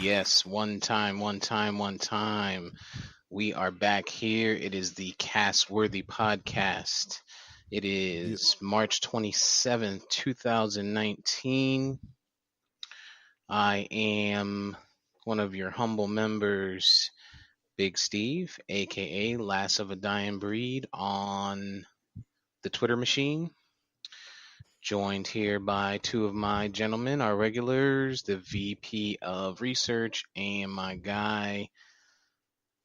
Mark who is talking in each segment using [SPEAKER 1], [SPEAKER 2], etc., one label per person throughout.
[SPEAKER 1] Yes, one time, one time, one time. We are back here. It is the Cast-Worthy podcast. It
[SPEAKER 2] Yeah.
[SPEAKER 1] is March 27th, 2019. I am one of your humble members, Big Steve, aka Last of a Dying Breed, on the Twitter machine. Joined here by two of my gentlemen, our regulars, the VP of Research, and my guy,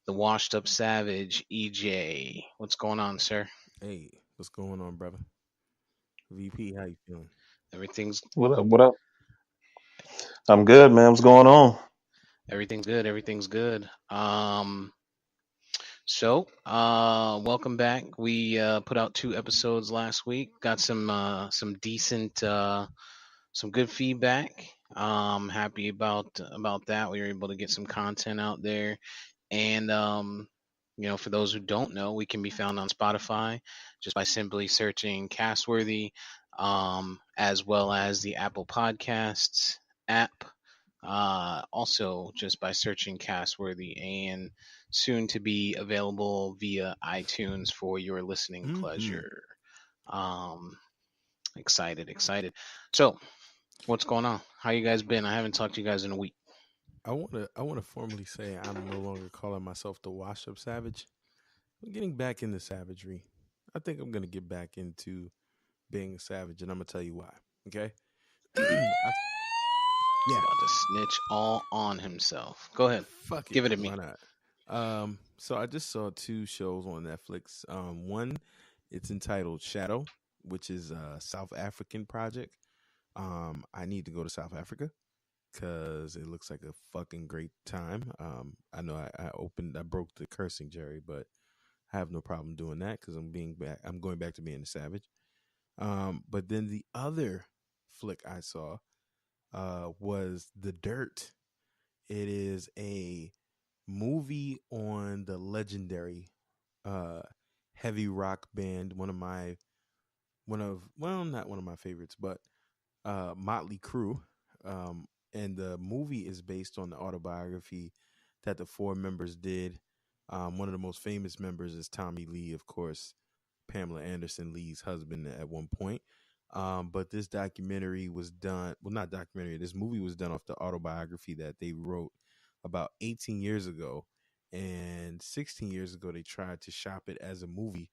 [SPEAKER 1] the washed up savage, EJ. What's going on, sir?
[SPEAKER 2] Hey, what's going on, brother? VP, how you feeling?
[SPEAKER 1] Everything's
[SPEAKER 3] What up? What up? I'm good, man. What's going on?
[SPEAKER 1] everything's good. Everything's good. Welcome back. We put out 2 episodes last week. Got some decent some good feedback. Happy about that. We were able to get some content out there. And for those who don't know, we can be found on Spotify just by simply searching Castworthy, as well as the Apple Podcasts app. Also, just by searching Castworthy, and soon to be available via iTunes for your listening
[SPEAKER 2] Mm-hmm.
[SPEAKER 1] pleasure. Um, excited. So, what's going on? How you guys been? I haven't talked to you guys in a week.
[SPEAKER 2] I wanna formally say I'm no longer calling myself the wash up savage. I'm getting back into savagery. I think I'm gonna get back into being a savage, and I'm gonna tell you why. Okay? I,
[SPEAKER 1] He's
[SPEAKER 2] yeah,
[SPEAKER 1] about to snitch all on himself. Go ahead.
[SPEAKER 2] fuck it.
[SPEAKER 1] Give it to
[SPEAKER 2] Why
[SPEAKER 1] me.
[SPEAKER 2] not? So I just saw two shows on Netflix. One, it's entitled Shadow, which is a South African project. I need to go to South Africa because it looks like a fucking great time. I know I broke the cursing, Jerry, but I have no problem doing that because I'm going back to being a savage. But then the other flick I saw was The Dirt. It is a movie on the legendary uh, heavy rock band. Not one of my favorites, but Motley Crue. And the movie is based on the autobiography that the four members did. One of the most famous members is Tommy Lee, of course, Pamela Anderson, Lee's husband at one point. But this documentary was done, well, not documentary, this movie was done off the autobiography that they wrote about 18 years ago. And 16 years ago, they tried to shop it as a movie,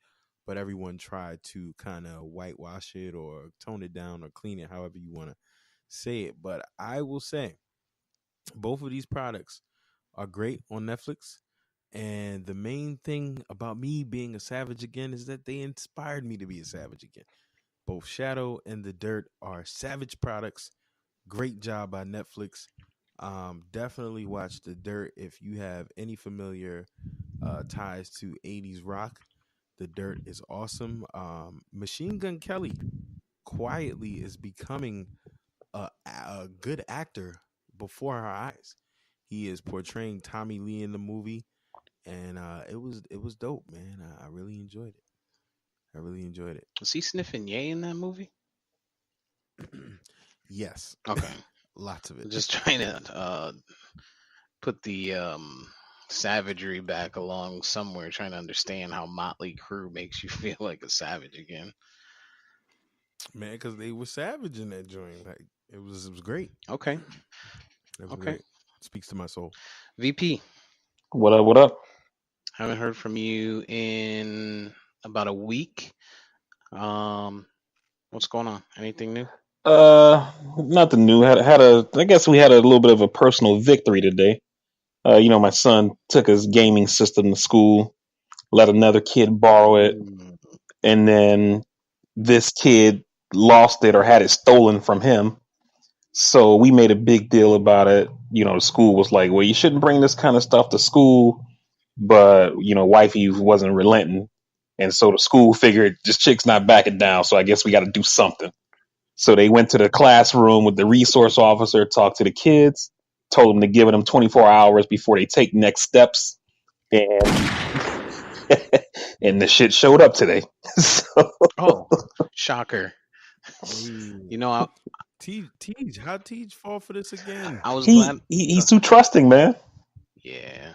[SPEAKER 2] but everyone tried to kind of whitewash it or tone it down or clean it, however you want to say it. But I will say both of these products are great on Netflix. And the main thing about me being a savage again is that they inspired me to be a savage again. Both Shadow and The Dirt are savage products. Great job by Netflix. Definitely watch The Dirt if you have any familiar ties to 80s rock. The Dirt is awesome. Machine Gun Kelly quietly is becoming a good actor before our eyes. He is portraying Tommy Lee in the movie, and it was dope, man. I really enjoyed it. I really enjoyed it.
[SPEAKER 1] Was he sniffing yay in that movie?
[SPEAKER 2] Yes,
[SPEAKER 1] Okay.
[SPEAKER 2] lots of it.
[SPEAKER 1] Just trying to put the savagery back along somewhere, trying to understand how Motley Crue makes you feel like a savage again.
[SPEAKER 2] Man, because they were savage in that joint. Like it was great.
[SPEAKER 1] Okay.
[SPEAKER 2] It was
[SPEAKER 1] Okay.
[SPEAKER 2] great. Speaks to my soul.
[SPEAKER 1] VP,
[SPEAKER 3] What up? What up?
[SPEAKER 1] haven't heard from you in about a week. What's going on? Anything new?
[SPEAKER 3] Nothing new. I guess we had a little bit of a personal victory today. My son took his gaming system to school, let another kid borrow it, and then this kid lost it or had it stolen from him. So we made a big deal about it. The school was like, "Well, you shouldn't bring this kind of stuff to school," but wifey wasn't relenting, and so the school figured this chick's not backing down. So I guess we got to do something. So they went to the classroom with the resource officer, talked to the kids, told them to give them 24 hours before they take next steps, and and the shit showed up today. So,
[SPEAKER 1] Oh, shocker.
[SPEAKER 2] Hey.
[SPEAKER 1] You know,
[SPEAKER 2] Teach, how Teach fall for this again?
[SPEAKER 1] I was glad.
[SPEAKER 3] He's too trusting, man.
[SPEAKER 1] Yeah,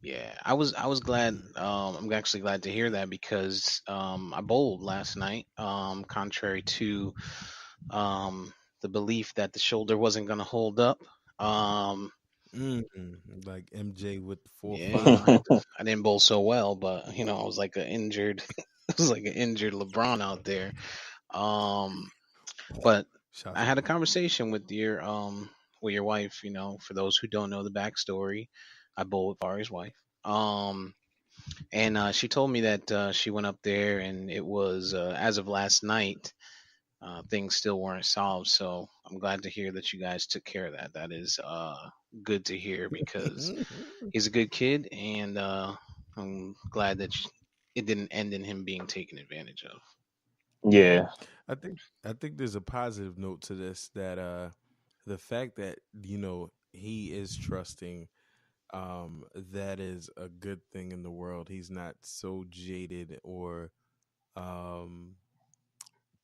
[SPEAKER 1] yeah. I was glad. I'm actually glad to hear that because I bowled last night. Contrary to um the belief that the shoulder wasn't gonna hold up. Um,
[SPEAKER 2] Mm, like MJ with the four
[SPEAKER 1] yeah,
[SPEAKER 2] five.
[SPEAKER 1] I didn't bowl so well, but I was like an injured, I was like an injured LeBron out there. Um, but
[SPEAKER 2] Shots
[SPEAKER 1] I had a
[SPEAKER 2] fired.
[SPEAKER 1] conversation with your wife. For those who don't know the backstory, I bowl with Ari's wife. Um, and she told me that she went up there and it was as of last night. Things still weren't solved, so I'm glad to hear that you guys took care of that. That is good to hear because he's a good kid, and I'm glad that it didn't end in him being taken advantage of.
[SPEAKER 3] Yeah.
[SPEAKER 2] I think there's a positive note to this, that the fact that he is trusting, that is a good thing in the world. He's not so jaded or um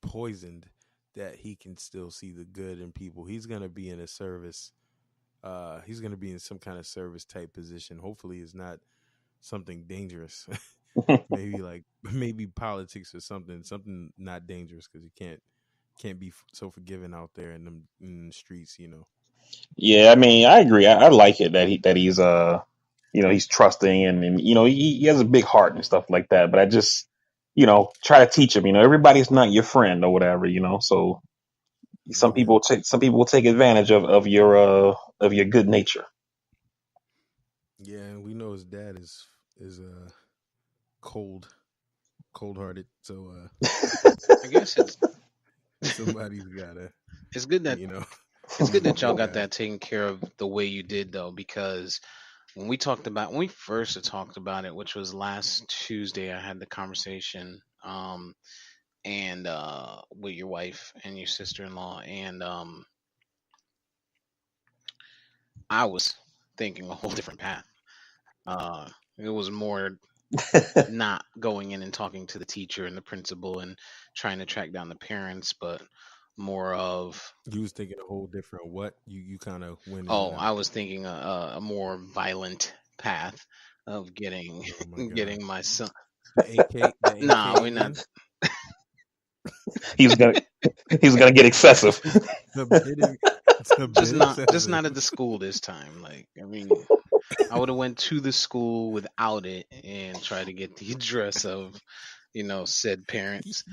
[SPEAKER 2] poisoned that he can still see the good in people. He's going to be in a service, he's going to be in some kind of service type position. Hopefully it's not something dangerous. Maybe like maybe politics or something not dangerous, because you can't be so forgiving out there in the streets.
[SPEAKER 3] Yeah, I mean, I agree. I like it that he's he's trusting and he has a big heart and stuff like that. But I just try to teach him. Everybody's not your friend or whatever. So
[SPEAKER 2] Yeah,
[SPEAKER 3] some people will take advantage of your good nature.
[SPEAKER 2] yeah, and we know his dad is cold cold hearted, so
[SPEAKER 1] I guess
[SPEAKER 2] somebody's gotta
[SPEAKER 1] it's good that
[SPEAKER 2] you know
[SPEAKER 1] it's good that y'all
[SPEAKER 2] you
[SPEAKER 1] got
[SPEAKER 2] got
[SPEAKER 1] that taken care of the way you did though, because when we first had talked about it, which was last Tuesday, I had the conversation and with your wife and your sister-in-law, and I was thinking a whole different path. It was more not going in and talking to the teacher and the principal and trying to track down the parents, but more of,
[SPEAKER 2] you was thinking a whole different what you kind of went in and
[SPEAKER 1] oh, I
[SPEAKER 2] out.
[SPEAKER 1] was thinking a more violent path of
[SPEAKER 2] Oh my god,
[SPEAKER 1] getting my son.
[SPEAKER 2] the AK
[SPEAKER 1] Nah, we're
[SPEAKER 2] again.
[SPEAKER 1] not.
[SPEAKER 3] he was gonna he was gonna get excessive.
[SPEAKER 2] a bit it's a
[SPEAKER 1] Just
[SPEAKER 2] bit
[SPEAKER 1] not just
[SPEAKER 2] excessive.
[SPEAKER 1] not at the school this time. Like, I mean, I would have went to the school without it and try to get the address of said parents.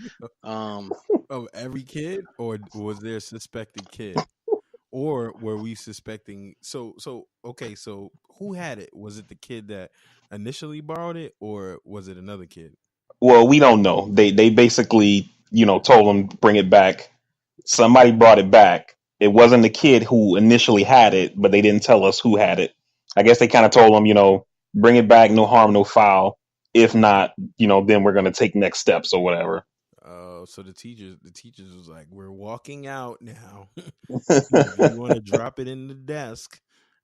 [SPEAKER 1] Um,
[SPEAKER 2] Of every kid, or was there a suspected kid, or were we suspecting? So okay, so who had it? Was it the kid that initially borrowed it, or was it another kid?
[SPEAKER 3] Well, we don't know. They basically told him bring it back. Somebody brought it back. It wasn't the kid who initially had it, but they didn't tell us who had it. I guess they kind of told him, bring it back, no harm, no foul. If not, then we're gonna take next steps or whatever.
[SPEAKER 2] So the teachers was like, "We're walking out now. If you want to drop it in the desk,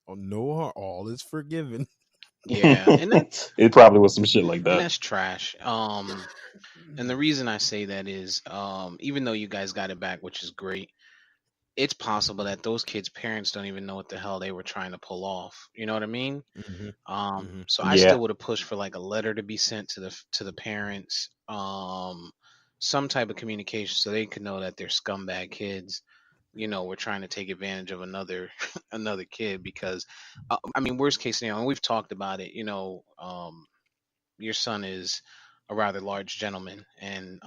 [SPEAKER 2] oh, no harm, all is forgiven."
[SPEAKER 1] yeah,
[SPEAKER 3] It probably was some shit like
[SPEAKER 1] and
[SPEAKER 3] that.
[SPEAKER 1] that's trash. And the reason I say that is, even though you guys got it back, which is great, it's possible that those kids' parents don't even know what the hell they were trying to pull off. You know what I mean?
[SPEAKER 2] hmm hmm
[SPEAKER 1] So I
[SPEAKER 3] Yeah.
[SPEAKER 1] still would have pushed for like a letter to be sent to the parents, some type of communication so they could know that they're scumbag kids. We're trying to take advantage of another another kid because, I mean, worst case scenario, and we've talked about it. Your son is a rather large gentleman, and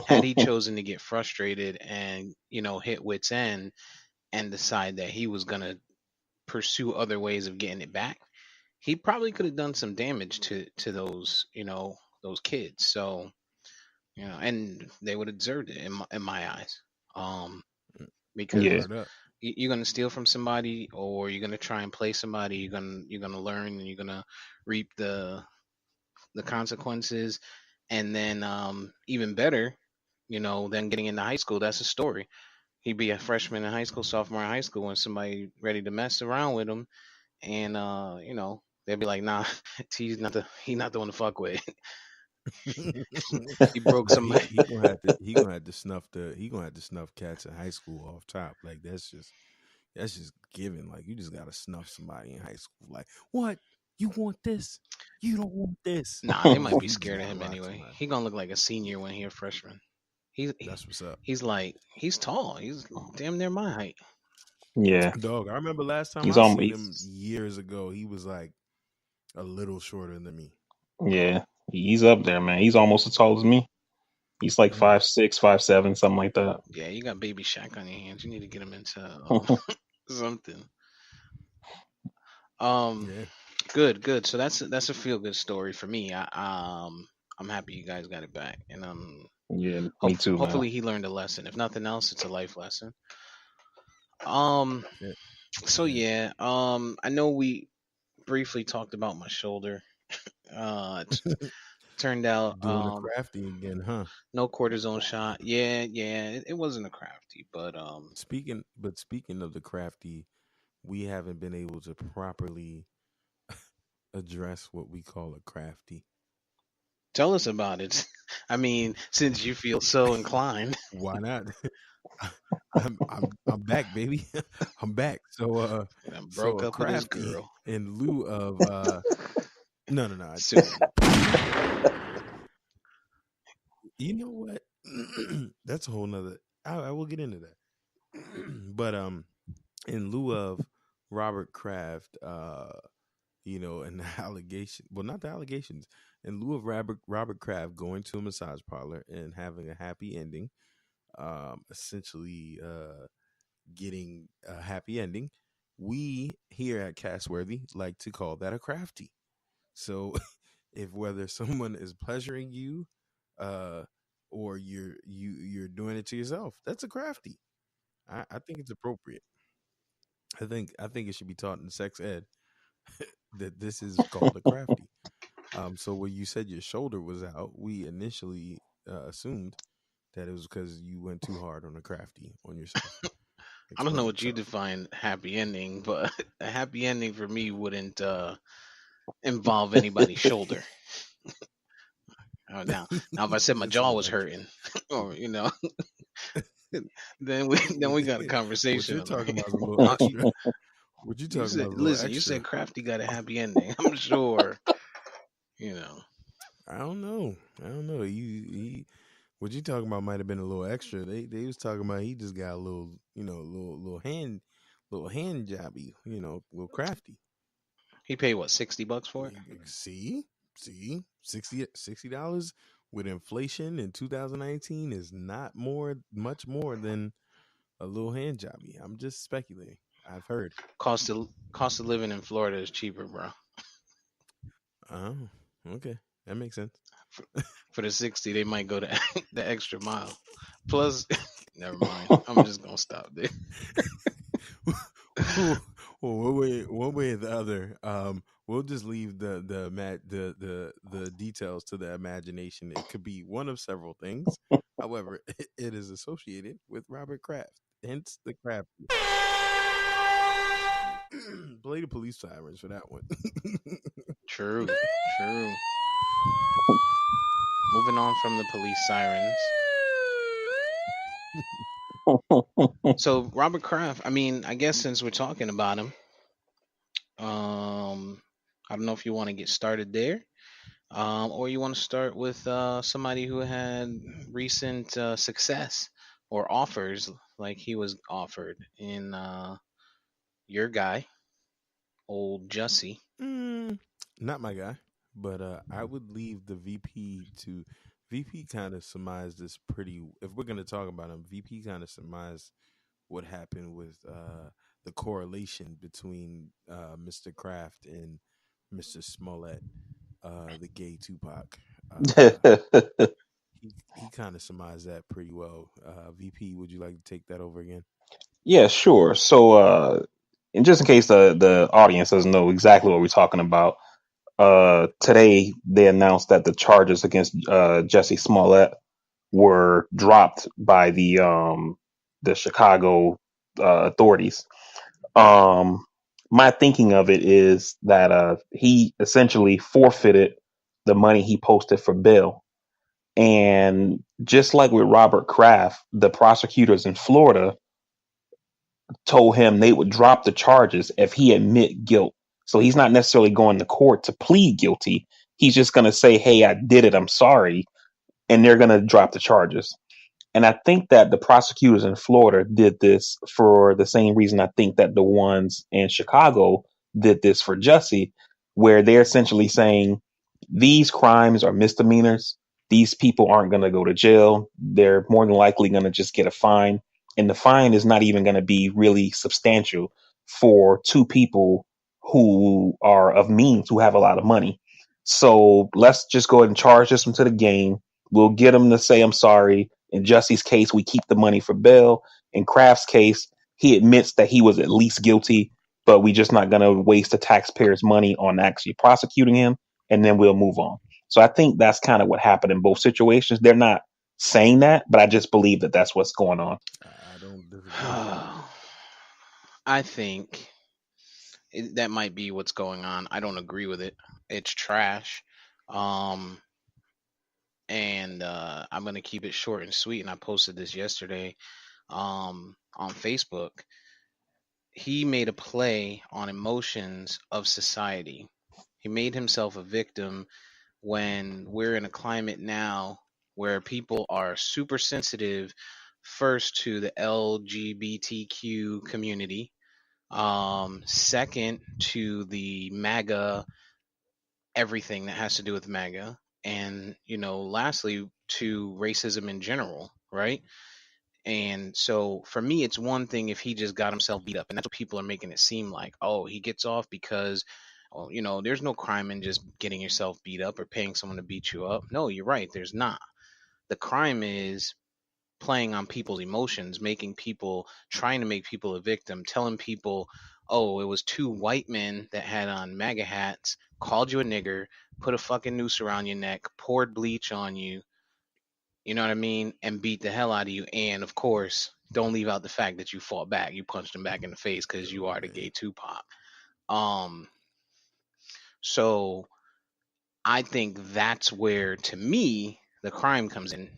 [SPEAKER 1] had he chosen to get frustrated and hit wits end and decide that he was gonna pursue other ways of getting it back, he probably could have done some damage to those kids. So and they would have deserved it in my eyes, um,
[SPEAKER 3] Yeah.
[SPEAKER 1] because
[SPEAKER 2] Word up.
[SPEAKER 1] you're gonna steal from somebody or you're gonna try and play somebody. You're gonna learn and you're gonna reap the consequences, and then even better, then getting into high school. That's a story. He'd be a freshman in high school, sophomore in high school, and somebody ready to mess around with him, and they'll be like, nah, he's not the one to fuck with. He broke
[SPEAKER 2] Nah,
[SPEAKER 1] some.
[SPEAKER 2] he gonna have to snuff cats in high school off top. Like that's just given. Like you just gotta snuff somebody in high school. Like what? You want this? You don't want this.
[SPEAKER 1] Nah, they might
[SPEAKER 2] Yeah,
[SPEAKER 1] be
[SPEAKER 2] you just
[SPEAKER 1] scared of
[SPEAKER 2] gotta
[SPEAKER 1] him
[SPEAKER 2] rock
[SPEAKER 1] anyway.
[SPEAKER 2] somebody.
[SPEAKER 1] He gonna look like a senior when he a freshman.
[SPEAKER 2] That's what's up.
[SPEAKER 1] He's tall. He's damn near my height.
[SPEAKER 3] Yeah,
[SPEAKER 2] Dog, I remember last time
[SPEAKER 3] he's
[SPEAKER 2] I
[SPEAKER 3] on.
[SPEAKER 2] seen him years ago, he was like a little shorter than me.
[SPEAKER 3] Yeah, he's up there, man. He's almost as tall as me. He's like
[SPEAKER 2] Mm.
[SPEAKER 3] 5'6", 5'7", something like that.
[SPEAKER 1] Yeah, you got Baby Shaq on your hands. You need to get him into something. Um,
[SPEAKER 2] Yeah.
[SPEAKER 1] good. So that's a feel good story for me. I'm happy you guys got it back, and
[SPEAKER 3] Yeah, me too, man.
[SPEAKER 1] hopefully he learned a lesson. If nothing else, it's a life lesson. Um,
[SPEAKER 2] Yeah.
[SPEAKER 1] so yeah, I know we briefly talked about my shoulder. Turned out,
[SPEAKER 2] Doing the crafty again, huh?
[SPEAKER 1] no cortisone shot. Yeah, it wasn't a crafty, but
[SPEAKER 2] Speaking of the crafty, we haven't been able to properly address what we call a crafty.
[SPEAKER 1] tell us about it. I mean, since you feel so inclined.
[SPEAKER 2] Why not? I'm back, baby. I'm back. So
[SPEAKER 1] I
[SPEAKER 2] so
[SPEAKER 1] broke
[SPEAKER 2] a
[SPEAKER 1] up with his
[SPEAKER 2] crafty
[SPEAKER 1] girl.
[SPEAKER 2] in lieu of no.
[SPEAKER 1] Soon.
[SPEAKER 2] You know what? That's a whole nother. I will get into that. But in lieu of Robert Kraft, an allegation. Well, not the allegations. In lieu of Robert Kraft going to a massage parlor and having a happy ending, essentially getting a happy ending, we here at Castworthy like to call that a crafty. So, if whether someone is pleasuring you, or you're doing it to yourself, that's a crafty. I think it's appropriate. I think it should be taught in sex ed that this is called a crafty. So when you said your shoulder was out, we initially assumed that it was because you went too hard on a crafty on yourself.
[SPEAKER 1] I don't know
[SPEAKER 2] Explain
[SPEAKER 1] what you
[SPEAKER 2] yourself.
[SPEAKER 1] define happy ending, but a happy ending for me wouldn't involve anybody's shoulder. Now, if I said my
[SPEAKER 2] It's a
[SPEAKER 1] jaw
[SPEAKER 2] little
[SPEAKER 1] was
[SPEAKER 2] extra.
[SPEAKER 1] hurting, or then we got a
[SPEAKER 2] What
[SPEAKER 1] conversation.
[SPEAKER 2] you're
[SPEAKER 1] I'm
[SPEAKER 2] talking
[SPEAKER 1] like,
[SPEAKER 2] about is a little
[SPEAKER 1] uh,
[SPEAKER 2] extra. What you
[SPEAKER 1] you
[SPEAKER 2] talking
[SPEAKER 1] said,
[SPEAKER 2] about is a little
[SPEAKER 1] listen, you said
[SPEAKER 2] extra.
[SPEAKER 1] Crafty got a happy ending. I'm sure, you know.
[SPEAKER 2] I don't know. I don't know. What you talking about might have been a little extra. They was talking about he just got a little, little hand jobby, little crafty.
[SPEAKER 1] He paid what, $60 for it?
[SPEAKER 2] See, $60 with inflation in 2019 is not much more than a little hand jobby. I'm just speculating. I've heard.
[SPEAKER 1] Cost of living in Florida is cheaper, bro.
[SPEAKER 2] Oh, okay, that makes sense.
[SPEAKER 1] For the 60, they might go to the extra mile. Plus, never mind. I'm just gonna stop there.
[SPEAKER 2] Well, one way or the other. We'll just leave the details to the imagination. It could be one of several things. However, it is associated with Robert Kraft, hence the Kraft. Play the police sirens for that one.
[SPEAKER 1] True. Moving on from the police sirens. So Robert Kraft, I mean, I guess since we're talking about him, I don't know if you want to get started there, or you want to start with somebody who had recent success or offers, like he was offered in your guy, old Jusse.
[SPEAKER 2] Not my guy, but I would leave the VP to. VP kind of surmised this pretty. If we're going to talk about him, VP kind of surmised what happened with the correlation between Mr. Kraft and Mr. Smollett, the gay Tupac. He kind of surmised that pretty well. VP, would you like to take that over again?
[SPEAKER 3] Yeah, sure. So, and just in case the audience doesn't know exactly what we're talking about, today they announced that the charges against Jesse Smollett were dropped by the Chicago authorities. My thinking of it is that he essentially forfeited the money he posted for bail. And just like with Robert Kraft, the prosecutors in Florida told him they would drop the charges if he admit guilt. So he's not necessarily going to court to plead guilty. He's just going to say, "Hey, I did it. I'm sorry." And they're going to drop the charges. And I think that the prosecutors in Florida did this for the same reason I think that the ones in Chicago did this for Jusse, where they're essentially saying these crimes are misdemeanors. These people aren't going to go to jail. They're more than likely going to just get a fine. And the fine is not even going to be really substantial for two people who are of means, who have a lot of money. So let's just go ahead and charge this into the game. We'll get them to say, "I'm sorry." In Jusse's case, we keep the money for bail. In Kraft's case, he admits that he was at least guilty, but we're just not going to waste the taxpayers' money on actually prosecuting him, and then we'll move on. So I think that's kind of what happened in both situations. They're not saying that, but I just believe that that's what's going on.
[SPEAKER 2] I don't disagree.
[SPEAKER 1] I think that might be what's going on. I don't agree with it. It's trash. Um, and I'm gonna keep it short and sweet. And I posted this yesterday on Facebook. He made a play on emotions of society. He made himself a victim when we're in a climate now where people are super sensitive first to the LGBTQ community, second to the MAGA, everything that has to do with MAGA, and lastly to racism in general, right? And so for me, it's one thing if he just got himself beat up, and that's what people are making it seem like. Oh, he gets off because, well, there's no crime in just getting yourself beat up or paying someone to beat you up. No, you're right. There's not. The crime is playing on people's emotions, trying to make people a victim, telling people, oh, it was two white men that had on MAGA hats, called you a nigger, put a fucking noose around your neck, poured bleach on you, you know what I mean, and beat the hell out of you. And of course, don't leave out the fact that you fought back. You punched him back in the face because you are the gay Tupac. Um, so I think that's where, to me, the crime comes in.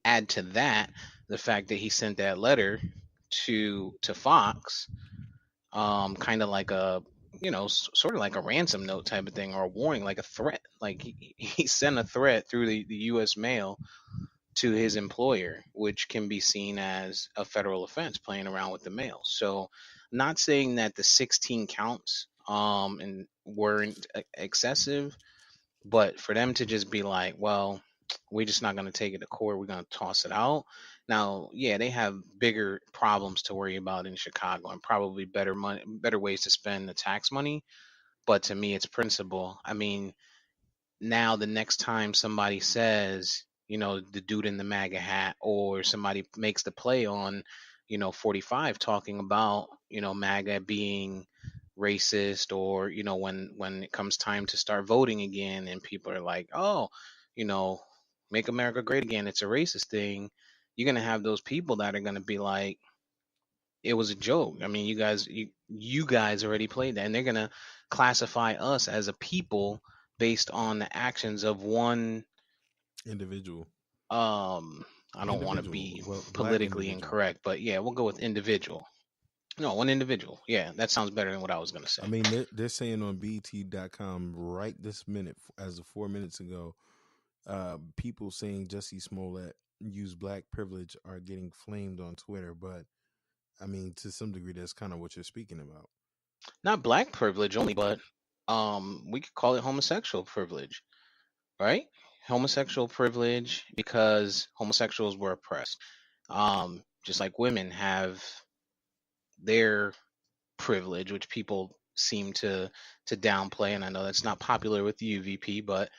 [SPEAKER 1] Add to that the fact that he sent that letter to Fox, kind of like a sort of like a ransom note type of thing, or a warning, like a threat. Like he sent a threat through the U.S. mail to his employer, which can be seen as a federal offense, playing around with the mail. So, not saying that the 16 counts and weren't excessive, but for them to just be like, well, we're just not going to take it to court, we're going to toss it out. Now, yeah, they have bigger problems to worry about in Chicago, and probably better ways to spend the tax money. But to me, it's principle. I mean, now the next time somebody says, the dude in the MAGA hat, or somebody makes the play on, 45, talking about, MAGA being racist, or, when it comes time to start voting again, and people are like, oh, you know, make America great again, it's a racist thing. You're going to have those people that are going to be like, it was a joke. I mean, you guys already played that, and they're gonna classify us as a people based on the actions of one.
[SPEAKER 2] Individual.
[SPEAKER 1] I don't want to be
[SPEAKER 2] Well, black
[SPEAKER 1] politically
[SPEAKER 2] individual.
[SPEAKER 1] incorrect, but yeah, we'll go with individual. No, one individual. Yeah, that sounds better than what I was gonna say.
[SPEAKER 2] I mean, they're saying on BT.com right this minute, as of 4 minutes ago, people saying Jussie Smollett used black privilege are getting flamed on Twitter. But I mean, to some degree, that's kind of what you're speaking about.
[SPEAKER 1] Not black privilege only, but we could call it homosexual privilege, right? Homosexual privilege because homosexuals were oppressed. Just like women have their privilege, which people seem to downplay, and I know that's not popular with the UVP, but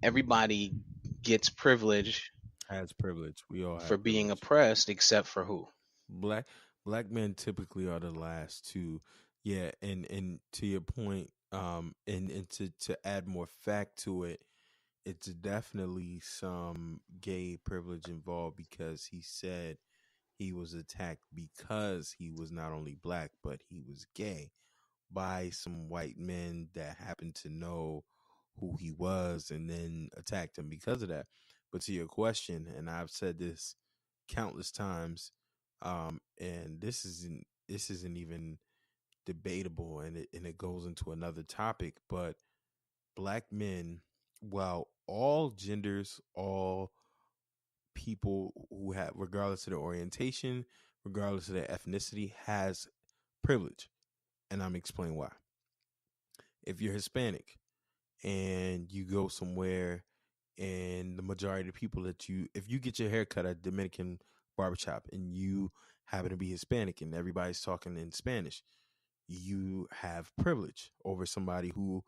[SPEAKER 1] everybody gets privilege
[SPEAKER 2] Has privilege. We all
[SPEAKER 1] for
[SPEAKER 2] have
[SPEAKER 1] being
[SPEAKER 2] privilege.
[SPEAKER 1] oppressed, except for who?
[SPEAKER 2] Black black men typically are the last to, yeah, and to your point, and to add more fact to it, it's definitely some gay privilege involved, because he said he was attacked because he was not only black but he was gay by some white men that happened to know who he was and then attacked him because of that. But to your question, and I've said this countless times, and this isn't even debatable, and it goes into another topic. But black men, while all genders, all people who have, regardless of their orientation, regardless of their ethnicity, has privilege, and I'm explaining why. If you're Hispanic and you go somewhere, and the majority of the people if you get your hair cut at a Dominican barbershop and you happen to be Hispanic and everybody's talking in Spanish, you have privilege over somebody who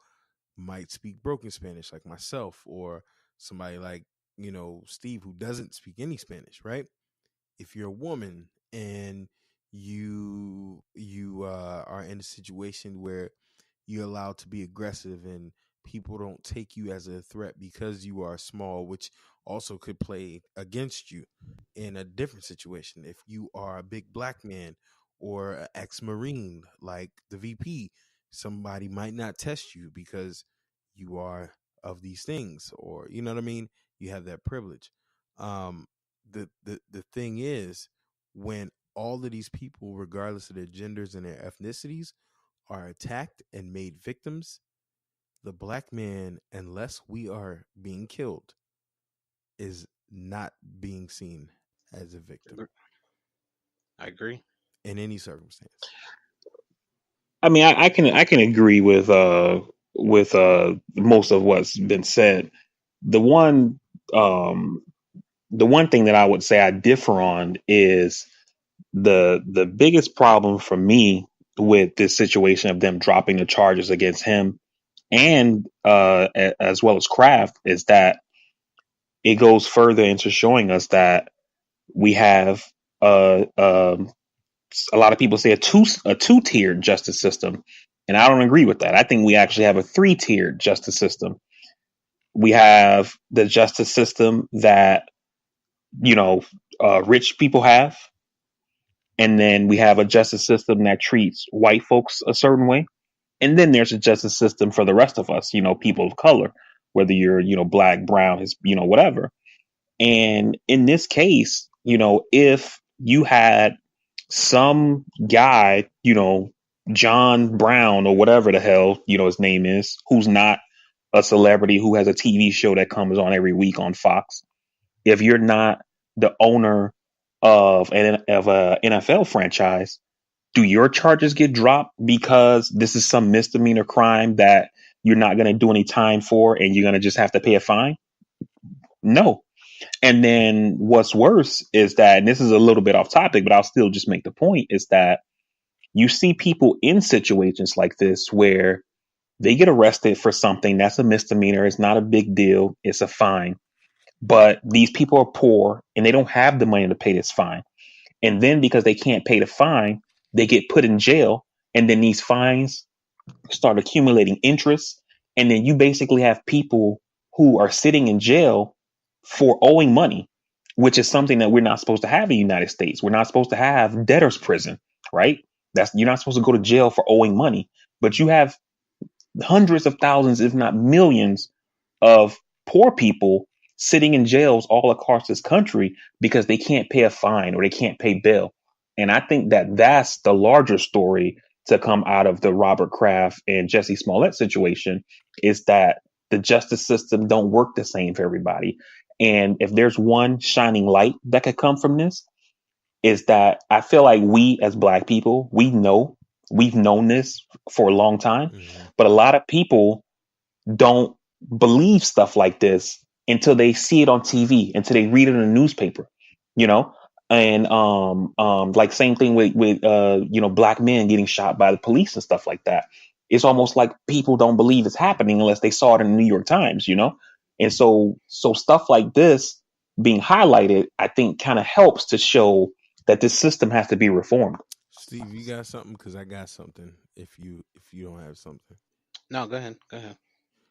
[SPEAKER 2] might speak broken Spanish, like myself, or somebody like, Steve, who doesn't speak any Spanish, right? If you're a woman and you are in a situation where you're allowed to be aggressive and people don't take you as a threat because you are small, which also could play against you in a different situation. If you are a big black man or an ex-Marine like the VP, somebody might not test you because you are of these things, or you know what I mean? You have that privilege. Um, the thing is, when all of these people, regardless of their genders and their ethnicities, are attacked and made victims, the black man, unless we are being killed, is not being seen as a victim
[SPEAKER 1] I agree.
[SPEAKER 2] in any circumstance.
[SPEAKER 3] I mean, I can agree with most of what's been said. The one um the one thing that I would say I differ on is the biggest problem for me with this situation of them dropping the charges against him and as well as Kraft is that it goes further into showing us that we have a lot of people say a two tiered justice system, and I don't agree with that. I think we actually have a three-tiered justice system. We have the justice system that you know rich people have, and then we have a justice system that treats white folks a certain way, and then there's a justice system for the rest of us, people of color, whether you're black, brown, is whatever. And in this case, if you had some guy, John Brown or whatever the hell, his name is, who's not a celebrity, who has a TV show that comes on every week on Fox. If you're not the owner of a NFL franchise, do your charges get dropped because this is some misdemeanor crime that you're not going to do any time for and you're going to just have to pay a fine? No. And then what's worse is that, and this is a little bit off topic, but I'll still just make the point, is that you see people in situations like this where they get arrested for something that's a misdemeanor. It's not a big deal. It's a fine. But these people are poor and they don't have the money to pay this fine. And then because they can't pay the fine, they get put in jail. And then these fines start accumulating interest. And then you basically have people who are sitting in jail for owing money, which is something that we're not supposed to have in the United States. We're not supposed to have debtor's prison, right? You're not supposed to go to jail for owing money, but you have hundreds of thousands, if not millions, of poor people sitting in jails all across this country because they can't pay a fine or they can't pay bail. And I think that that's the larger story to come out of the Robert Kraft and Jesse Smollett situation, is that the justice system don't work the same for everybody. And if there's one shining light that could come from this, is that I feel like we as black people, we've known this for a long time,
[SPEAKER 2] Mm-hmm.
[SPEAKER 3] but a lot of people don't believe stuff like this until they see it on TV, until they read it in a newspaper, you know? And like same thing with black men getting shot by the police and stuff like that. It's almost like people don't believe it's happening unless they saw it in the New York Times. And so stuff like this being highlighted, I think kind of helps to show that this system has to be reformed.
[SPEAKER 2] Steve, you got something? Because I got something. If you don't have something,
[SPEAKER 1] No, go ahead. Go ahead.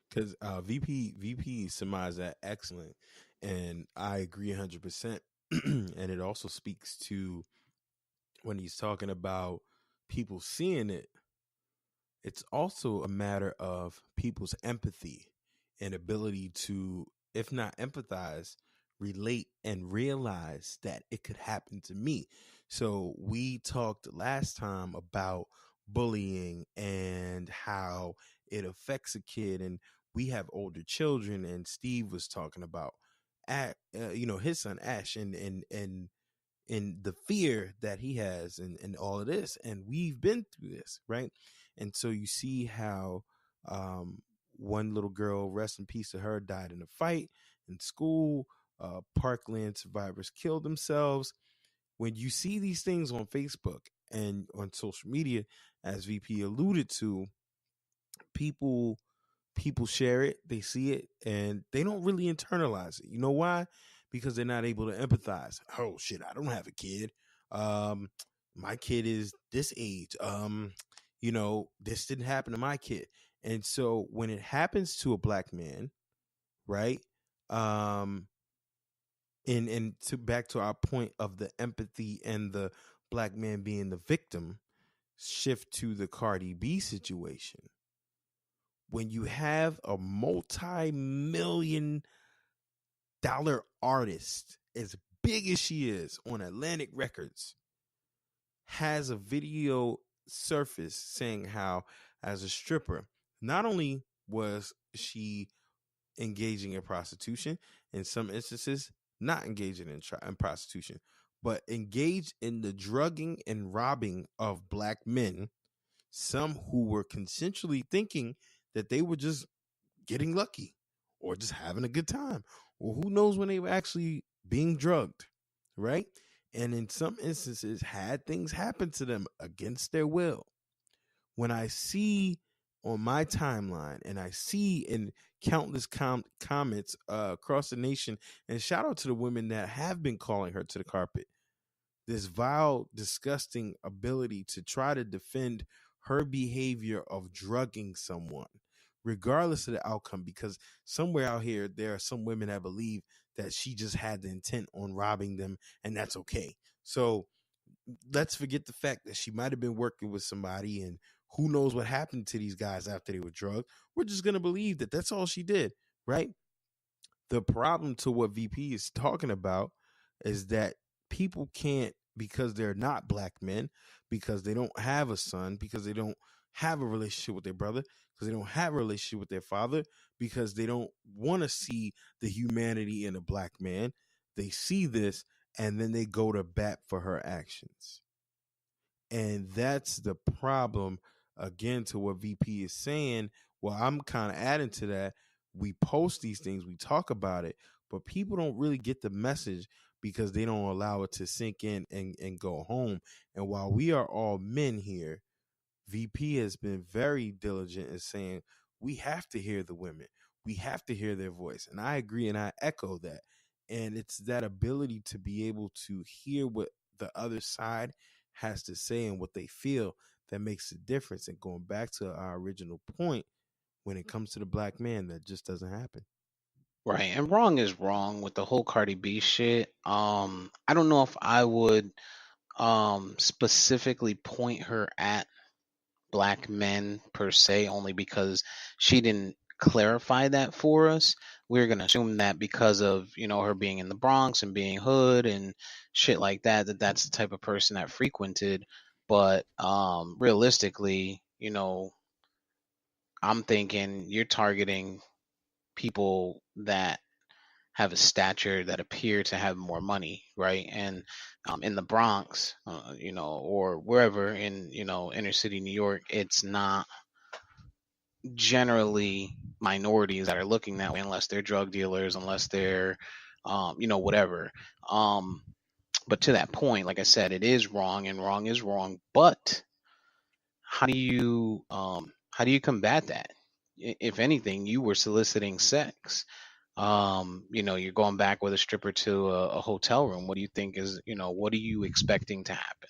[SPEAKER 2] because VP surmised that excellent, and I agree 100%. And it also speaks to when he's talking about people seeing it. It's also a matter of people's empathy an ability to, if not empathize, relate and realize that it could happen to me. So we talked last time about bullying and how it affects a kid, and we have older children, and Steve was talking about his son Ash, and the fear that he has, and all of this, and we've been through this, right? And so you see how one little girl, rest in peace to her, died in a fight in school. Parkland survivors killed themselves. When you see these things on Facebook and on social media, as VP alluded to, people share it, they see it, and they don't really internalize it. You know why? Because they're not able to empathize. Oh shit, I don't have a kid. My kid is this age. This didn't happen to my kid. And so when it happens to a black man, right? And to back to our point of the empathy and the black man being the victim, shift to the Cardi B situation. When you have a multi-million-dollar artist as big as she is on Atlantic Records has a video surface saying how, as a stripper, not only was she engaging in prostitution, in some instances not engaging in prostitution, but engaged in the drugging and robbing of black men, some who were consensually thinking that they were just getting lucky or just having a good time, or who knows when they were actually being drugged, right? And in some instances had things happen to them against their will. When I see on my timeline, and I see in countless comments across the nation, and shout out to the women that have been calling her to the carpet, this vile, disgusting ability to try to defend her behavior of drugging someone, regardless of the outcome, because somewhere out here, there are some women that believe that she just had the intent on robbing them, and that's okay. So let's forget the fact that she might have been working with somebody, and who knows what happened to these guys after they were drugged. We're just going to believe that that's all she did, right? The problem to what VP is talking about is that people can't, because they're not black men, because they don't have a son, because they don't have a relationship with their brother, because they don't have a relationship with their father, because they don't want to see the humanity in a black man. They see this and then they go to bat for her actions. And that's the problem, again, to what VP is saying. Well, I'm kind of adding to that. We post these things, we talk about it, but people don't really get the message because they don't allow it to sink in and go home. And while we are all men here, VP has been very diligent in saying we have to hear the women. We have to hear their voice. And I agree and I echo that. And it's that ability to be able to hear what the other side has to say and what they feel that makes a difference. And going back to our original point, when it comes to the black man, that just doesn't happen.
[SPEAKER 1] Right, and wrong is wrong with the whole Cardi B shit. I don't know if I would specifically point her at black men per se, only because she didn't clarify that for us. We're gonna assume that because of her being in the Bronx and being hood and shit like that, that's the type of person that frequented. But realistically, I'm thinking you're targeting people that have a stature that appear to have more money, right? And in the Bronx, or wherever in inner city New York, it's not generally minorities that are looking that way, unless they're drug dealers, unless they're, whatever. But to that point, like I said, it is wrong, and wrong is wrong. But how do you combat that? If anything, you were soliciting sex. You're going back with a stripper to a hotel room. What do you think is, what are you expecting to happen?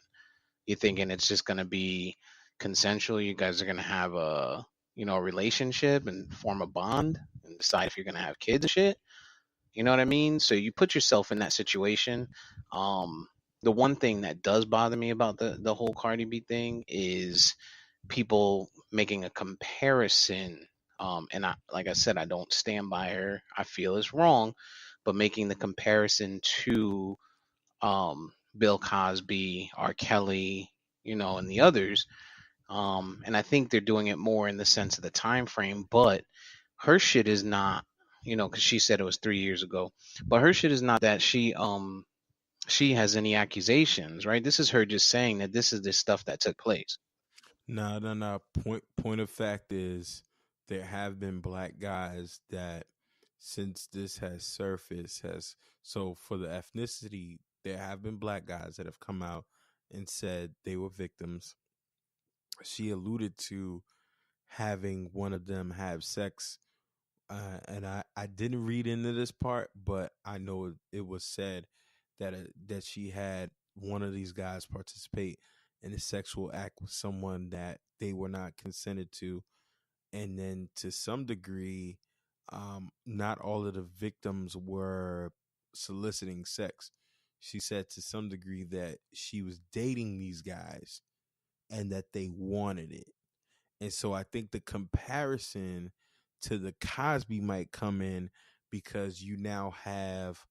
[SPEAKER 1] You thinking it's just going to be consensual? You guys are going to have a relationship and form a bond and decide if you're going to have kids and shit? You know what I mean? So you put yourself in that situation. The one thing that does bother me about the whole Cardi B thing is people making a comparison And like I said, I don't stand by her. I feel it's wrong, but making the comparison to Bill Cosby, R. Kelly, and the others, and I think they're doing it more in the sense of the time frame. But her shit is not, because she said it was 3 years ago, but her shit is not that she has any accusations, right? This is her just saying that this is the stuff that took place.
[SPEAKER 2] No, no, no. Point of fact is there have been black guys that since this has surfaced has so for the ethnicity, there have been black guys that have come out and said they were victims. She alluded to having one of them have sex, and I didn't read into this part, but I know it was said that that she had one of these guys participate in a sexual act with someone that they were not consented to, and then to some degree, not all of the victims were soliciting sex. She said to some degree that she was dating these guys and that they wanted it. And so I think the comparison to the Cosby might come in because you now have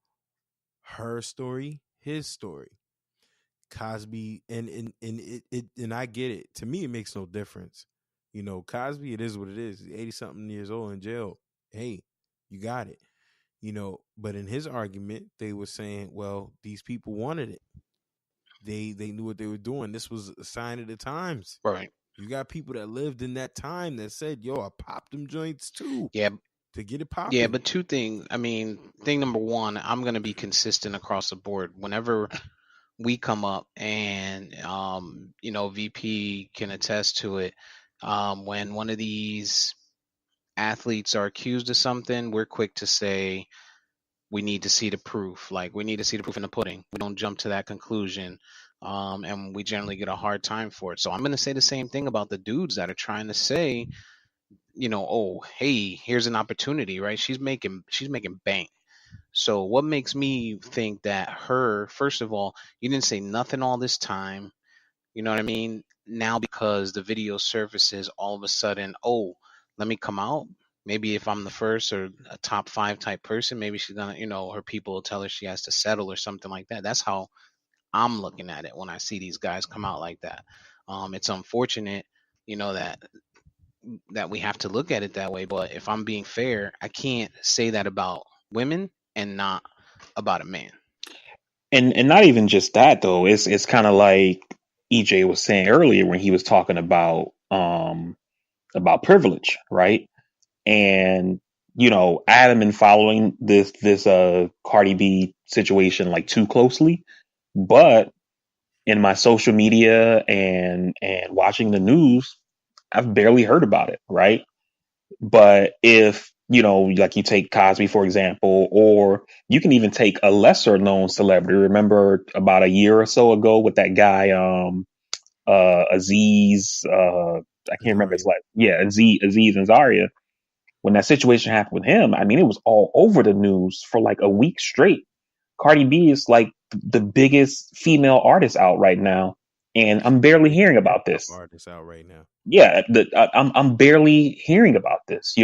[SPEAKER 2] her story, his story. Cosby and and I get it. To me, it makes no difference. Cosby, it is what it is. He's 80 something years old in jail. Hey, you got it. But in his argument, they were saying, well, these people wanted it. They knew what they were doing. This was a sign of the times.
[SPEAKER 1] Right.
[SPEAKER 2] You got people that lived in that time that said, yo, I popped them joints too.
[SPEAKER 1] Yeah.
[SPEAKER 2] To get it popping.
[SPEAKER 1] Yeah, but two things. I mean, thing number one, I'm going to be consistent across the board. Whenever we come up and, VP can attest to it, when one of these athletes are accused of something, we're quick to say, we need to see the proof. Like, we need to see the proof in the pudding. We don't jump to that conclusion. And we generally get a hard time for it. So I'm going to say the same thing about the dudes that are trying to say, oh, hey, here's an opportunity, right? She's making bank. So what makes me think that her, first of all, you didn't say nothing all this time. You know what I mean? Now because the video surfaces, all of a sudden, oh, let me come out. Maybe if I'm the first or a top 5 type person, maybe she's gonna, her people will tell her she has to settle or something like that. That's how I'm looking at it when I see these guys come out like that. It's unfortunate, that we have to look at it that way. But if I'm being fair, I can't say that about women and not about a man.
[SPEAKER 3] And not even just that though. It's kind of like EJ was saying earlier when he was talking about privilege, right? And Adam been following this Cardi B situation like too closely, but in my social media and watching the news, I've barely heard about it, right? But if like you take Cosby for example, or you can even take a lesser known celebrity. Remember about a year or so ago with that guy Aziz, I can't remember his life. Yeah, Aziz Ansari. When that situation happened with him, I mean, it was all over the news for like a week straight. Cardi B is like the biggest female artist out right now, and I'm barely hearing about this.
[SPEAKER 2] Artist out right now.
[SPEAKER 3] Yeah, I'm barely hearing about this,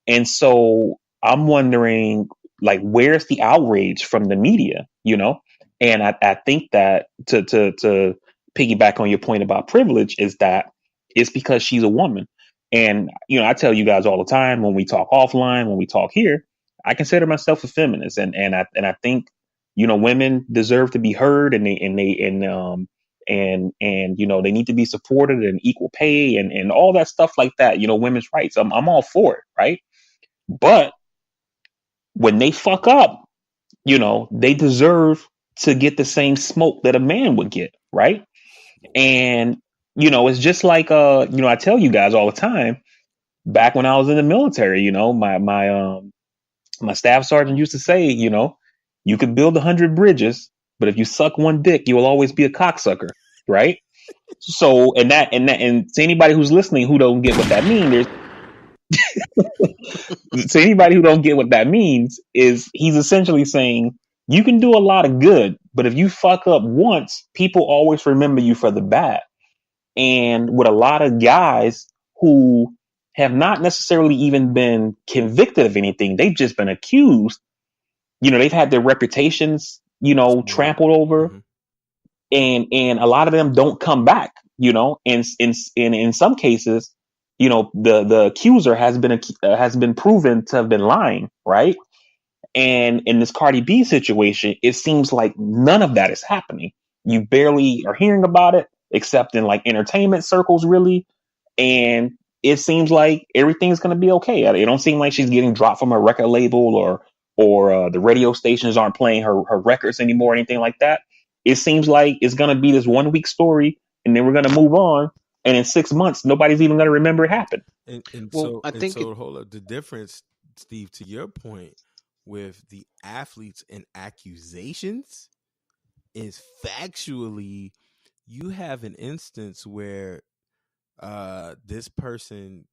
[SPEAKER 3] and so I'm wondering, like, where's the outrage from the media, And I think that to piggyback on your point about privilege is that it's because she's a woman. And, I tell you guys all the time when we talk offline, when we talk here, I consider myself a feminist, and I think, women deserve to be heard, and they need to be supported, and equal pay and all that stuff like that. Women's rights. I'm all for it, right? But when they fuck up, they deserve to get the same smoke that a man would get, right? And it's just like I tell you guys all the time. Back when I was in the military, my staff sergeant used to say, you could build 100 bridges, but if you suck one dick, you will always be a cocksucker, right? So, and to anybody who's listening who don't get what that means, to anybody who don't get what that means, is he's essentially saying you can do a lot of good, but if you fuck up once, people always remember you for the bad. And with a lot of guys who have not necessarily even been convicted of anything. They've just been accused. They've had their reputations,
[SPEAKER 2] Destroyed.
[SPEAKER 3] trampled over,
[SPEAKER 2] Mhm.
[SPEAKER 3] and a lot of them don't come back. And in some cases, the accuser has been proven to have been lying, right? And in this Cardi B situation, it seems like none of that is happening. You barely are hearing about it, except in like entertainment circles, really. And it seems like everything's going to be okay. It don't seem like she's getting dropped from a record label, or the radio stations aren't playing her records anymore, or anything like that. It seems like it's going to be this 1 week story, and then we're going to move on. And in 6 months, nobody's even going to remember it happened.
[SPEAKER 2] And
[SPEAKER 1] Well,
[SPEAKER 2] so
[SPEAKER 1] I
[SPEAKER 2] and
[SPEAKER 1] think
[SPEAKER 2] so hold up. The difference, Steve, to your point with the athletes and accusations is factually you have an instance where this person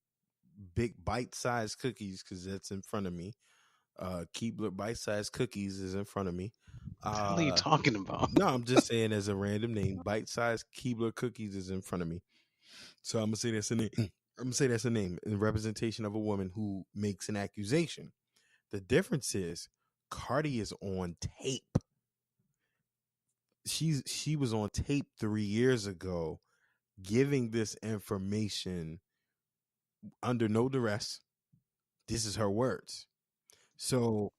[SPEAKER 2] big bite-sized cookies, because that's in front of me. Keebler bite-sized cookies is in front of me.
[SPEAKER 1] what the hell are you talking about?
[SPEAKER 2] No, I'm just saying as a random name. Bite-sized Keebler cookies is in front of me. So I'm gonna say that's a name. I'm gonna say that's a name in representation of a woman who makes an accusation. The difference is Cardi is on tape. She was on tape 3 years ago giving this information under no duress. This is her words. So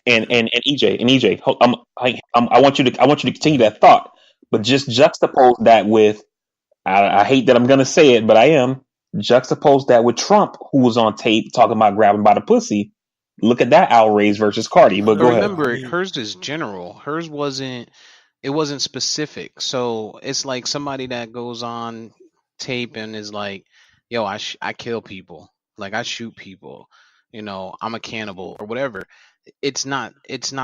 [SPEAKER 3] And EJ, I want you to continue that thought, but just juxtapose that with, I hate that I'm going to say it, but I am, juxtapose that with Trump, who was on tape talking about grabbing by the pussy. Look at that outrage versus Cardi. But
[SPEAKER 1] But
[SPEAKER 3] go ahead.
[SPEAKER 2] I
[SPEAKER 1] remember,
[SPEAKER 2] mean,
[SPEAKER 1] hers is general. Hers wasn't. It wasn't specific. So it's like somebody that goes on tape and is like, "Yo, I kill people. Like I shoot people. I'm a cannibal or whatever." It's not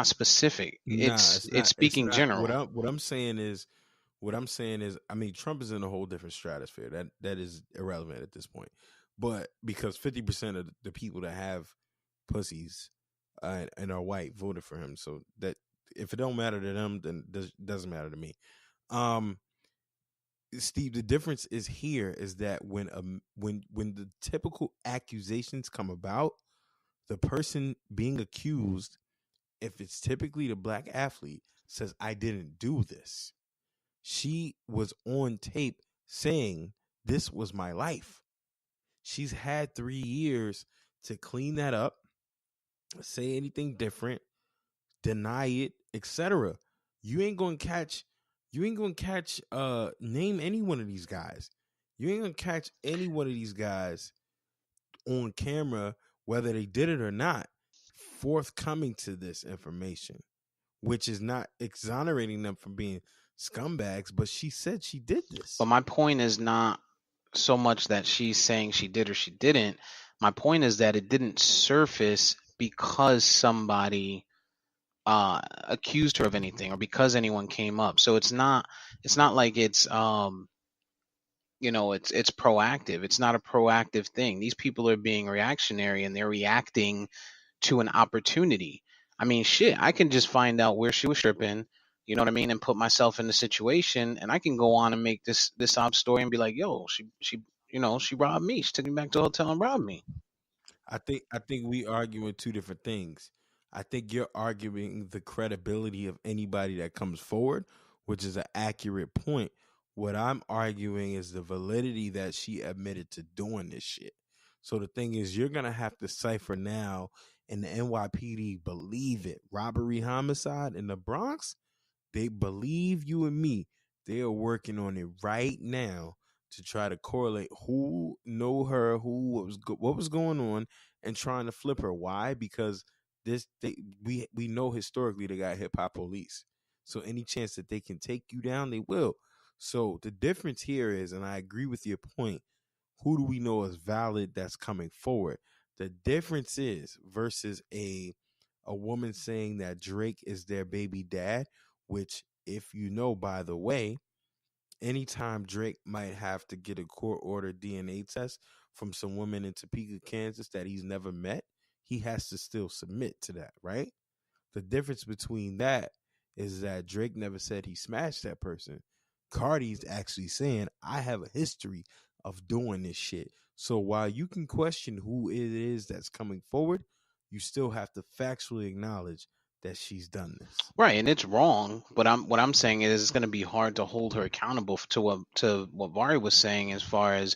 [SPEAKER 1] specific.
[SPEAKER 2] nah,
[SPEAKER 1] It's
[SPEAKER 2] it's
[SPEAKER 1] it's
[SPEAKER 2] not. It's
[SPEAKER 1] speaking
[SPEAKER 2] not.
[SPEAKER 1] general.
[SPEAKER 2] What I'm saying is, I mean, Trump is in a whole different stratosphere. That is irrelevant at this point. But because 50% of the people that have pussies and are white voted for him, so that if it don't matter to them, then it doesn't matter to me. Um, Steve, the difference is here is that when the typical accusations come about, the person being accused, if it's typically the black athlete, says, I didn't do this. She was on tape saying, this was my life. She's had 3 years to clean that up, say anything different, deny it, etc. You ain't gonna catch name any one of these guys. You ain't gonna catch any one of these guys on camera, whether they did it or not, forthcoming to this information, which is not exonerating them from being scumbags, but she said she did this.
[SPEAKER 1] But my point is not so much that she's saying she did or she didn't. My point is that it didn't surface because somebody accused her of anything or because anyone came up. So it's not like it's proactive. It's not a proactive thing. These people are being reactionary and they're reacting to an opportunity. I mean, shit, I can just find out where she was stripping, you know what I mean, and put myself in the situation, and I can go on and make this sob story and be like, yo, she robbed me. She took me back to the hotel and robbed me.
[SPEAKER 2] I think we arguing two different things. I think you're arguing the credibility of anybody that comes forward, which is an accurate point. What I'm arguing is the validity that she admitted to doing this shit. So the thing is, you're gonna have to cipher now, and the NYPD believe it. Robbery, homicide in the Bronx, they believe you and me. They are working on it right now to try to correlate who know her, what was going on, and trying to flip her. Why? Because we know historically they got hip hop police. So any chance that they can take you down, they will. So the difference here is, and I agree with your point, who do we know is valid that's coming forward? The difference is versus a woman saying that Drake is their baby dad, which, if you know, by the way, anytime Drake might have to get a court order DNA test from some woman in Topeka, Kansas that he's never met, he has to still submit to that, right? The difference between that is that Drake never said he smashed that person. Cardi's actually saying, I have a history of doing this shit. So while you can question who it is that's coming forward, you still have to factually acknowledge that she's done this.
[SPEAKER 1] Right, and it's wrong. But what I'm saying is it's going to be hard to hold her accountable to what Vari was saying as far as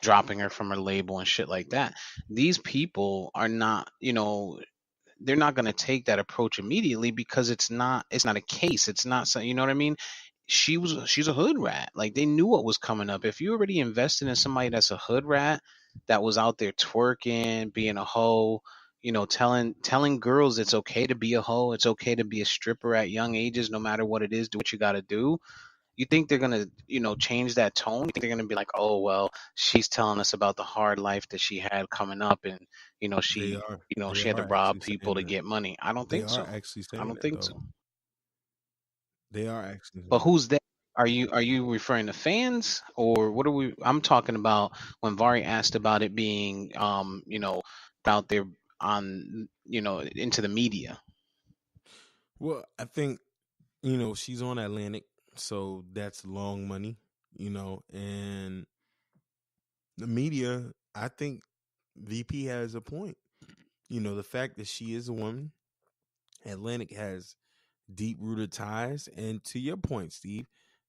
[SPEAKER 1] dropping her from her label and shit like that. These people are not, they're not going to take that approach immediately because it's not a case. It's not so, you know what I mean? She's a hood rat. Like, they knew what was coming up. If you already invested in somebody that's a hood rat that was out there twerking, being a hoe, telling girls it's okay to be a hoe, it's okay to be a stripper at young ages, no matter what it is, do what you got to do. You think they're gonna, change that tone? You think they're gonna be like, oh well, she's telling us about the hard life that she had coming up, and
[SPEAKER 2] They
[SPEAKER 1] she,
[SPEAKER 2] are.
[SPEAKER 1] she
[SPEAKER 2] They
[SPEAKER 1] had to
[SPEAKER 2] are
[SPEAKER 1] rob
[SPEAKER 2] actually
[SPEAKER 1] people
[SPEAKER 2] saying
[SPEAKER 1] to
[SPEAKER 2] that.
[SPEAKER 1] get money. I don't
[SPEAKER 2] They
[SPEAKER 1] think
[SPEAKER 2] are
[SPEAKER 1] so.
[SPEAKER 2] actually
[SPEAKER 1] I
[SPEAKER 2] saying
[SPEAKER 1] don't
[SPEAKER 2] that
[SPEAKER 1] think so.
[SPEAKER 2] though. They are actually
[SPEAKER 1] But
[SPEAKER 2] saying that.
[SPEAKER 1] who's that? Are you referring to fans, or what are we? I'm talking about when Vari asked about it being, out there on, into the media.
[SPEAKER 2] Well, I think she's on Atlantic, so that's long money, and the media. I think VP has a point. The fact that she is a woman, Atlantic has deep rooted ties, and to your point, Steve,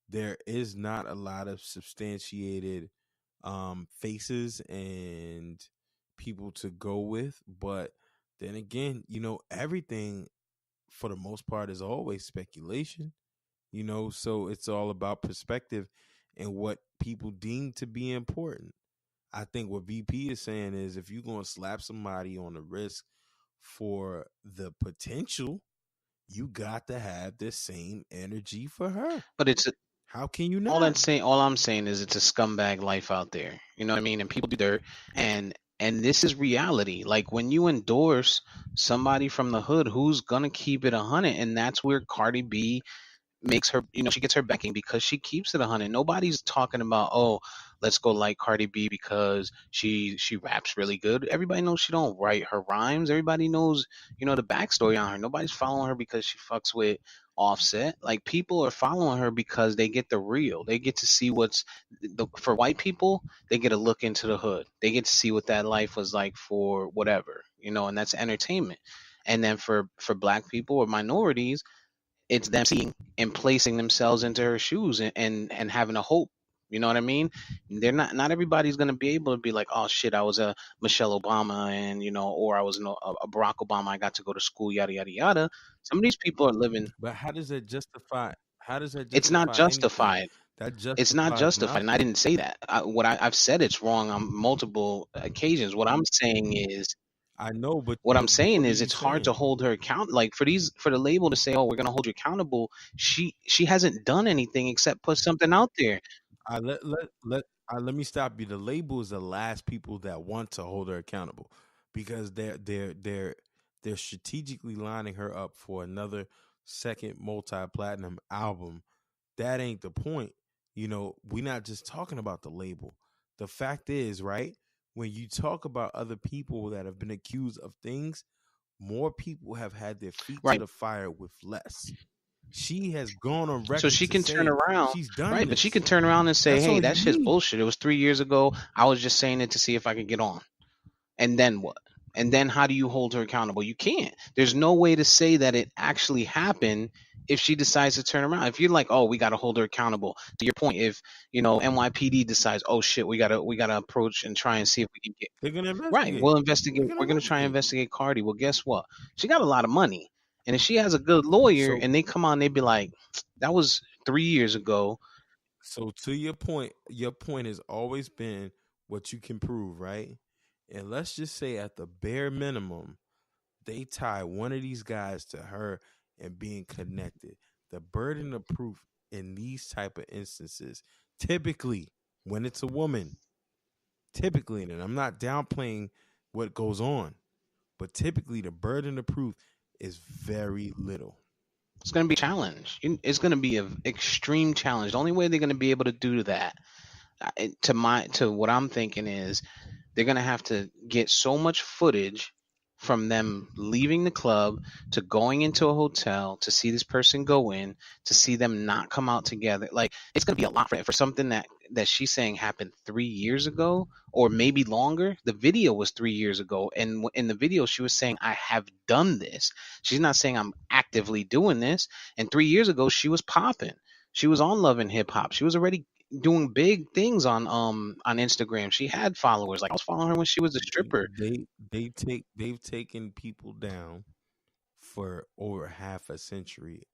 [SPEAKER 2] there is not a lot of substantiated faces and people to go with, but then again, everything for the most part is always speculation, so it's all about perspective and what people deem to be important. I think what VP is saying is if you're going to slap somebody on the wrist for the potential, you got to have the same energy for her.
[SPEAKER 1] But it's
[SPEAKER 2] How can you
[SPEAKER 1] all
[SPEAKER 2] not?
[SPEAKER 1] that's saying. All I'm saying is it's a scumbag life out there. You know what I mean? And people do dirt, and this is reality. Like, when you endorse somebody from the hood who's gonna keep it 100, and that's where Cardi B makes her, she gets her backing because she keeps it 100. Nobody's talking about, oh, let's go like Cardi B because she raps really good. Everybody knows she don't write her rhymes. Everybody knows, the backstory on her. Nobody's following her because she fucks with Offset. Like, people are following her because they get the real. They get to see for white people, they get a look into the hood. They get to see what that life was like for whatever, and that's entertainment. And then for black people or minorities, it's them seeing and placing themselves into her shoes and having a hope. You know what I mean? They're not everybody's gonna be able to be like, oh shit, I was a Michelle Obama, and or I was a Barack Obama. I got to go to school, yada yada yada. Some of these people are living.
[SPEAKER 2] But how does that justify? How does that
[SPEAKER 1] It's not
[SPEAKER 2] justify anything?
[SPEAKER 1] justified.
[SPEAKER 2] That
[SPEAKER 1] It's not
[SPEAKER 2] justifies
[SPEAKER 1] justified, and I
[SPEAKER 2] nothing.
[SPEAKER 1] didn't say that. I've said it's wrong on multiple occasions.
[SPEAKER 2] I know, but
[SPEAKER 1] What I'm saying
[SPEAKER 2] what are
[SPEAKER 1] is
[SPEAKER 2] you
[SPEAKER 1] it's hard to
[SPEAKER 2] saying?
[SPEAKER 1] hold her account. Like, for the label to say, "Oh, we're gonna hold you accountable," she hasn't done anything except put something out there.
[SPEAKER 2] Let me stop you. The label is the last people that want to hold her accountable because they're strategically lining her up for another second multi-platinum album. That ain't the point. We're not just talking about the label. The fact is, right, when you talk about other people that have been accused of things, more people have had their feet to
[SPEAKER 1] Right.
[SPEAKER 2] the fire with less. She has gone on
[SPEAKER 1] So
[SPEAKER 2] record
[SPEAKER 1] she
[SPEAKER 2] to
[SPEAKER 1] can turn
[SPEAKER 2] say
[SPEAKER 1] around,
[SPEAKER 2] she's done
[SPEAKER 1] right? But she
[SPEAKER 2] this.
[SPEAKER 1] can turn around and say,
[SPEAKER 2] That's
[SPEAKER 1] "Hey,
[SPEAKER 2] all
[SPEAKER 1] that
[SPEAKER 2] you
[SPEAKER 1] shit's
[SPEAKER 2] need.
[SPEAKER 1] bullshit. It was 3 years ago. I was just saying it to see if I could get on." And then what? And then how do you hold her accountable? You can't. There's no way to say that it actually happened if she decides to turn around. If you're like, "Oh, we got to hold her accountable." To your point, if NYPD decides, "Oh shit, we gotta approach and try and see if we can get."
[SPEAKER 2] They're gonna
[SPEAKER 1] Right,
[SPEAKER 2] investigate.
[SPEAKER 1] we'll
[SPEAKER 2] They're
[SPEAKER 1] investigate.
[SPEAKER 2] gonna
[SPEAKER 1] We're gonna try and
[SPEAKER 2] investigate.
[SPEAKER 1] investigate Cardi. Well, guess what? She got a lot of money, and if she has a good lawyer,
[SPEAKER 2] So
[SPEAKER 1] and they come on, they be like, "That was 3 years ago."
[SPEAKER 2] so to your point has always been what you can prove, right? And let's just say at the bare minimum, they tie one of these guys to her and being connected. The burden of proof in these type of instances, typically when it's a woman, typically, and I'm not downplaying what goes on, but typically the burden of proof is very little.
[SPEAKER 1] It's gonna be a challenge. It's gonna be an extreme challenge. The only way they're gonna be able to do that, to what I'm thinking is, they're gonna have to get so much footage from them leaving the club to going into a hotel to see this person go in, to see them not come out together. Like, it's gonna be a lot for something that she's saying happened 3 years ago, or maybe longer. The video was 3 years ago, and in the video she was saying, I have done this. She's not saying I'm actively doing this. And 3 years ago she was popping. She was on Love and Hip Hop. She was already doing big things on Instagram. She had followers. Like, I was following her when she was a stripper.
[SPEAKER 2] They've taken people down for over half a century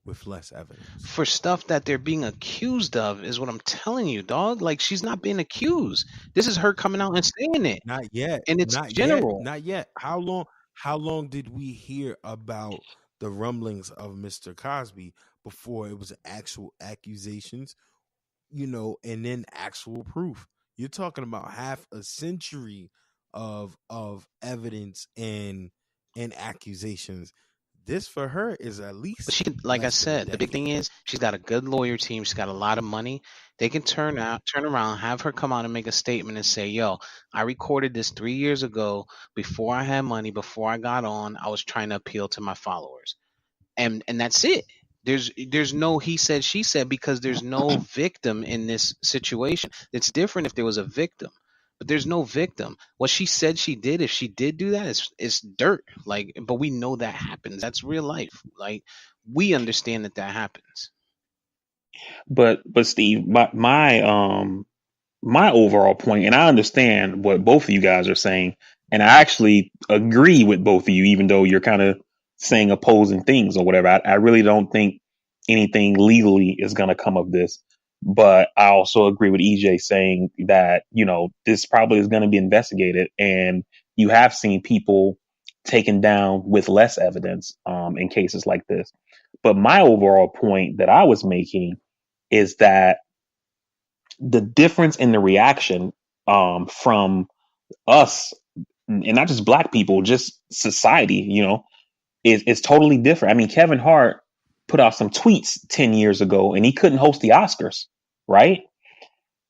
[SPEAKER 2] with less evidence.
[SPEAKER 1] For stuff that they're being accused of is what I'm telling you, dog. Like, she's not being accused. This is her coming out and saying it.
[SPEAKER 2] Not yet.
[SPEAKER 1] And it's
[SPEAKER 2] not
[SPEAKER 1] general.
[SPEAKER 2] Yet. Not yet. How long did we hear about the rumblings of Mr. Cosby before it was actual accusations, and then actual proof? You're talking about half a century of evidence and accusations. This for her is at least.
[SPEAKER 1] But she can, like I said, the big thing is she's got a good lawyer team. She's got a lot of money. They can turn around, have her come out and make a statement and say, "Yo, I recorded this 3 years ago before I had money, before I got on. I was trying to appeal to my followers," and that's it. There's no he said, she said, because there's no victim in this situation. It's different if there was a victim. But there's no victim. What she said she did, if she did do that, it's dirt. Like, but we know that happens. That's real life. Like, we understand that happens.
[SPEAKER 3] But Steve, my overall point, and I understand what both of you guys are saying, and I actually agree with both of you, even though you're kind of saying opposing things or whatever. I really don't think anything legally is going to come of this. But I also agree with EJ saying that, this probably is going to be investigated, and you have seen people taken down with less evidence in cases like this. But my overall point that I was making is that the difference in the reaction from us, and not just black people, just society, is totally different. I mean, Kevin Hart put out some tweets 10 years ago and he couldn't host the Oscars, right?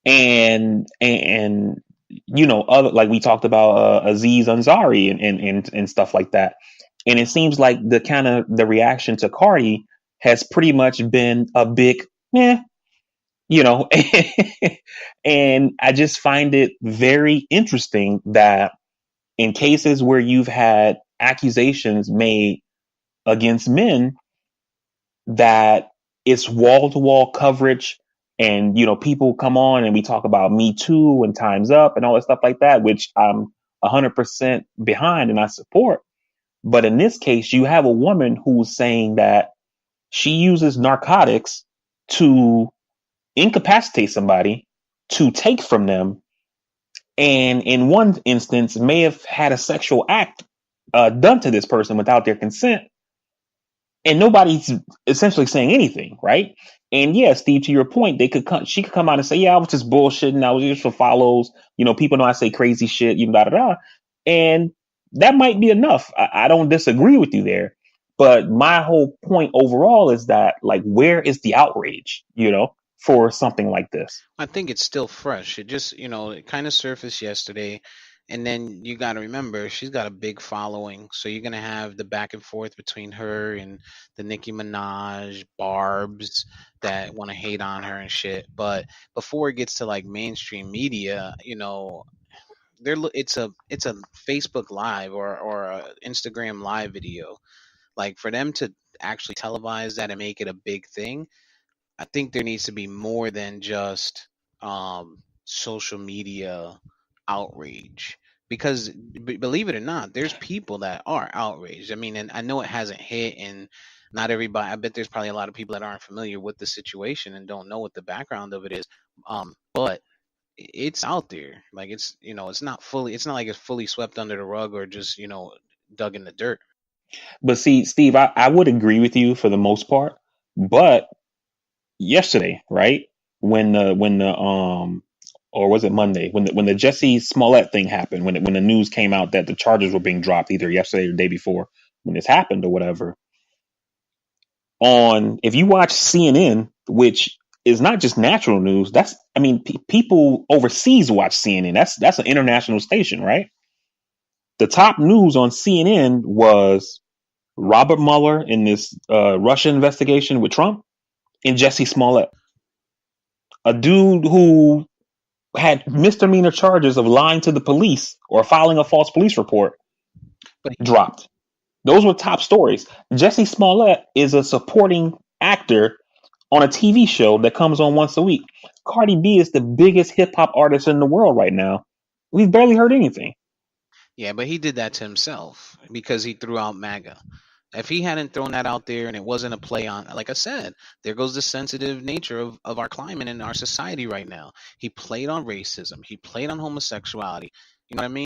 [SPEAKER 3] And other, like we talked about Aziz Ansari and stuff like that. And it seems like the reaction to Cardi has pretty much been a big and I just find it very interesting that in cases where you've had accusations made against men, that it's wall-to-wall coverage, and people come on and we talk about Me Too and Time's Up and all that stuff like that, which I'm 100% behind and I support. But in this case, you have a woman who's saying that she uses narcotics to incapacitate somebody, to take from them, and in one instance may have had a sexual act done to this person without their consent, and nobody's essentially saying anything, right? And yeah, Steve, to your point, she could come out and say, "Yeah, I was just bullshitting. I was just for follows. People know I say crazy shit, da da da," and that might be enough. I don't disagree with you there, but my whole point overall is that, like, where is the outrage, for something like this?
[SPEAKER 1] I think it's still fresh. It just, it kind of surfaced yesterday. And then you got to remember, she's got a big following. So you're going to have the back and forth between her and the Nicki Minaj, Barbs that want to hate on her and shit. But before it gets to like mainstream media, it's a Facebook Live or a Instagram Live video. Like, for them to actually televise that and make it a big thing, I think there needs to be more than just social media outrage. Because believe it or not, there's people that are outraged. I mean, and I know it hasn't hit, and not everybody. I bet there's probably a lot of people that aren't familiar with the situation and don't know what the background of it is. But it's out there. Like, it's it's not like it's fully swept under the rug or just dug in the dirt.
[SPEAKER 3] But see, Steve, I would agree with you for the most part. But yesterday, right, when the or was it Monday, when the Jussie Smollett thing happened, when the news came out that the charges were being dropped either yesterday or the day before, when this happened or whatever, if you watch CNN, which is not just natural news, people overseas watch CNN. That's an international station, right? The top news on CNN was Robert Mueller in this Russia investigation with Trump and Jussie Smollett. A dude who had misdemeanor charges of lying to the police or filing a false police report
[SPEAKER 1] But
[SPEAKER 3] dropped. Those were top stories. Jesse Smollett is a supporting actor on a TV show that comes on once a week. Cardi B is the biggest hip hop artist in the world right now. We've barely heard anything.
[SPEAKER 1] yeah, but he did that to himself because he threw out MAGA. If he hadn't thrown that out there and it wasn't a play on, like I said, there goes the sensitive nature of our climate and our society right now. He played on racism. He played on homosexuality. You know what I mean?